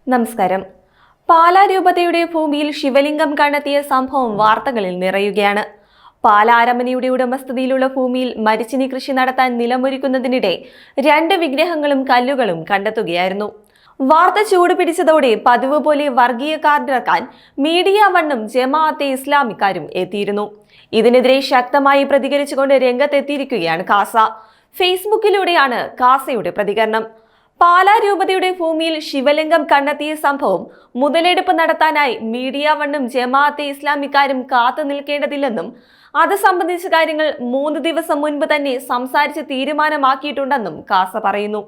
നമസ്കാരം. പാലാരൂപതയുടെ ഭൂമിയിൽ ശിവലിംഗം കണ്ടെത്തിയ സംഭവം വാർത്തകളിൽ നിറയുകയാണ്. പാലാരമനയുടെ ഉടമസ്ഥതയിലുള്ള ഭൂമിയിൽ മരിച്ചിനി കൃഷി നടത്താൻ നിലമൊരുക്കുന്നതിനിടെ 2 വിഗ്രഹങ്ങളും കല്ലുകളും കണ്ടെത്തുകയായിരുന്നു. വാർത്ത ചൂടുപിടിച്ചതോടെ പതിവ് പോലെ വർഗീയ കാർഡിറക്കാൻ മീഡിയ വണ്ണും ജമാഅത്തെ ഇസ്ലാമിക്കാരും എത്തിയിരുന്നു. ഇതിനെതിരെ ശക്തമായി പ്രതികരിച്ചുകൊണ്ട് രംഗത്തെത്തിയിരിക്കുകയാണ് കാസ. ഫേസ്ബുക്കിലൂടെയാണ് കാസയുടെ പ്രതികരണം. പാലാരൂപതയുടെ ഭൂമിയിൽ ശിവലിംഗം കണ്ടെത്തിയ സംഭവം മുതലെടുപ്പ് നടത്താനായി മീഡിയ വണ്ണും ജമാഅത്തെ ഇസ്ലാമിക്കാരും കാത്തു നിൽക്കേണ്ടതില്ലെന്നും അത് സംബന്ധിച്ച കാര്യങ്ങൾ 3 ദിവസം മുൻപ് തന്നെ സംസാരിച്ച് തീരുമാനമാക്കിയിട്ടുണ്ടെന്നും കാസ പറയുന്നു.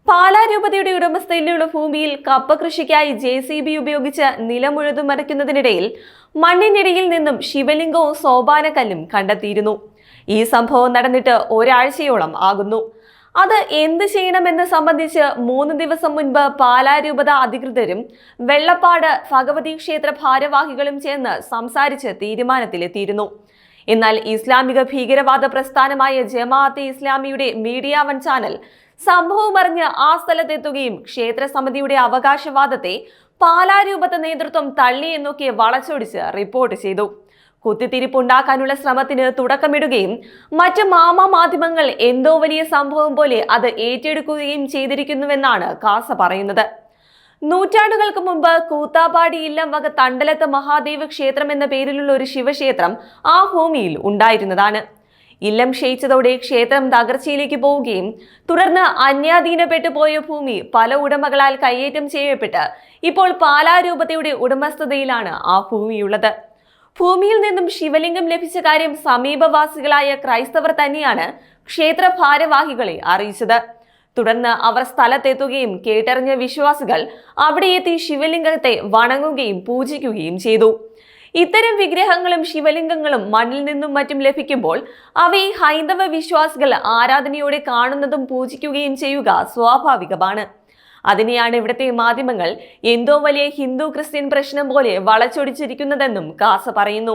പാലാരൂപതയുടെ ഉടമസ്ഥതയിലുള്ള ഭൂമിയിൽ കപ്പ കൃഷിക്കായി JCB ഉപയോഗിച്ച് നിലമുഴുതു മറിക്കുന്നതിനിടയിൽ മണ്ണിനിടയിൽ നിന്നും ശിവലിംഗവും സോപാനക്കല്ലും കണ്ടെത്തിയിരുന്നു. ഈ സംഭവം നടന്നിട്ട് ഒരാഴ്ചയോളം ആകുന്നു. അത് എന്ത് ചെയ്യണമെന്ന് സംബന്ധിച്ച് 3 ദിവസം മുൻപ് പാലാരൂപത അധികൃതരും വെള്ളപ്പാട് ഭഗവതി ക്ഷേത്ര ഭാരവാഹികളും ചേർന്ന് സംസാരിച്ച് തീരുമാനത്തിലെത്തിയിരുന്നു. എന്നാൽ ഇസ്ലാമിക ഭീകരവാദ പ്രസ്ഥാനമായ ജമാഅത്തെ ഇസ്ലാമിയുടെ മീഡിയ വൺ ചാനൽ സംഭവം അറിഞ്ഞ് ആ സ്ഥലത്തെത്തുകയും ക്ഷേത്ര സമിതിയുടെ അവകാശവാദത്തെ പാലാരൂപത നേതൃത്വം തള്ളി എന്നൊക്കെ വളച്ചൊടിച്ച് റിപ്പോർട്ട് ചെയ്തു. കുത്തിത്തിരിപ്പുണ്ടാക്കാനുള്ള ശ്രമത്തിന് തുടക്കമിടുകയും മറ്റ് മാധ്യമങ്ങൾ എന്തോ വലിയ സംഭവം പോലെ അത് ഏറ്റെടുക്കുകയും ചെയ്തിരിക്കുന്നുവെന്നാണ് കാസ പറയുന്നത്. നൂറ്റാണ്ടുകൾക്ക് മുമ്പ് കൂത്താപ്പാടി ഇല്ലം വക തണ്ടലത്ത് മഹാദേവ ക്ഷേത്രം എന്ന പേരിലുള്ള ഒരു ശിവക്ഷേത്രം ആ ഭൂമിയിൽ ഉണ്ടായിരുന്നതാണ്. ഇല്ലം ക്ഷയിച്ചതോടെ ക്ഷേത്രം തകർച്ചയിലേക്ക് പോവുകയും തുടർന്ന് അന്യാധീനപ്പെട്ടു പോയ ഭൂമി പല ഉടമകളാൽ കയ്യേറ്റം ചെയ്യപ്പെട്ട് ഇപ്പോൾ പാലാരൂപതയുടെ ഉടമസ്ഥതയിലാണ് ആ ഭൂമിയുള്ളത്. ഭൂമിയിൽ നിന്നും ശിവലിംഗം ലഭിച്ച കാര്യം സമീപവാസികളായ ക്രൈസ്തവർ തന്നെയാണ് ക്ഷേത്ര ഭാരവാഹികളെ അറിയിച്ചത്. തുടർന്ന് അവർ സ്ഥലത്തെത്തുകയും കേട്ടറിഞ്ഞ വിശ്വാസികൾ അവിടെ എത്തി ശിവലിംഗത്തെ വണങ്ങുകയും പൂജിക്കുകയും ചെയ്തു. ഇത്തരം വിഗ്രഹങ്ങളും ശിവലിംഗങ്ങളും മണ്ണിൽ നിന്നും മറ്റും ലഭിക്കുമ്പോൾ അവയെ ഹൈന്ദവ വിശ്വാസികൾ ആരാധനയോടെ കാണുന്നതും പൂജിക്കുകയും ചെയ്യുക സ്വാഭാവികമാണ്. അതിനെയാണ് ഇവിടുത്തെ മാധ്യമങ്ങൾ എന്തോ വലിയ ഹിന്ദു ക്രിസ്ത്യൻ പ്രശ്നം പോലെ വളച്ചൊടിച്ചിരിക്കുന്നതെന്നും കാസ പറയുന്നു.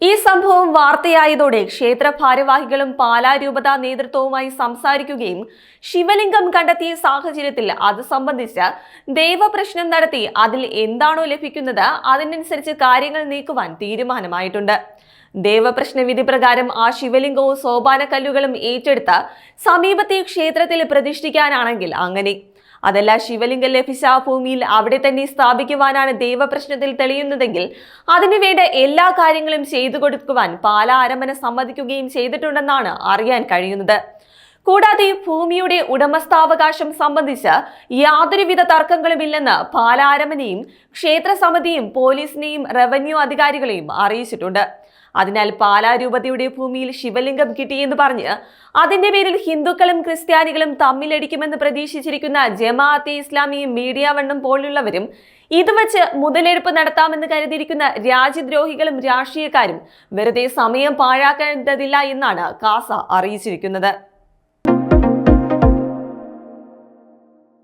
ഈ സംഭവം വാർത്തയായതോടെ ക്ഷേത്ര ഭാരവാഹികളും പാലാരൂപത നേതൃത്വവുമായി സംസാരിക്കുകയും ശിവലിംഗം കണ്ടെത്തിയ സാഹചര്യത്തിൽ അത് സംബന്ധിച്ച് ദൈവപ്രശ്നം നടത്തി അതിൽ എന്താണോ ലഭിക്കുന്നത് അതിനനുസരിച്ച് കാര്യങ്ങൾ നീക്കുവാൻ തീരുമാനമായിട്ടുണ്ട്. ദേവപ്രശ്ന വിധി പ്രകാരം ആ ശിവലിംഗവും സോപാനക്കല്ലുകളും ഏറ്റെടുത്ത് സമീപത്തെ ക്ഷേത്രത്തിൽ പ്രതിഷ്ഠിക്കാനാണെങ്കിൽ അങ്ങനെ, അതല്ല ശിവലിംഗം ലഭിച്ച ആ ഭൂമിയിൽ അവിടെ തന്നെ സ്ഥാപിക്കുവാനാണ് ദൈവപ്രശ്നത്തിൽ തെളിയുന്നതെങ്കിൽ അതിനുവേണ്ട എല്ലാ കാര്യങ്ങളും ചെയ്തു കൊടുക്കുവാൻ പാലാ അരമന സമ്മതിക്കുകയും ചെയ്തിട്ടുണ്ടെന്നാണ് അറിയാൻ കഴിയുന്നത്. കൂടാതെ ഭൂമിയുടെ ഉടമസ്ഥാവകാശം സംബന്ധിച്ച് യാതൊരുവിധ തർക്കങ്ങളുമില്ലെന്ന് പാലാ അരമനയും ക്ഷേത്ര സമിതിയും പോലീസിനെയും റവന്യൂ അധികാരികളെയും അറിയിച്ചിട്ടുണ്ട്. അതിനാൽ പാലാരൂപതയുടെ ഭൂമിയിൽ ശിവലിംഗം കിട്ടിയെന്ന് പറഞ്ഞ് അതിന്റെ പേരിൽ ഹിന്ദുക്കളും ക്രിസ്ത്യാനികളും തമ്മിലടിക്കുമെന്ന് പ്രതീക്ഷിച്ചിരിക്കുന്ന ജമാഅത്തെ ഇസ്ലാമിയും മീഡിയ വണ്ണും പോലുള്ളവരും ഇത് വച്ച് മുതലെടുപ്പ് നടത്താമെന്ന് കരുതിയിരിക്കുന്ന രാജ്യദ്രോഹികളും രാഷ്ട്രീയക്കാരും വെറുതെ സമയം പാഴാക്കേണ്ടതില്ല എന്നാണ് കാസ അറിയിച്ചിരിക്കുന്നത്.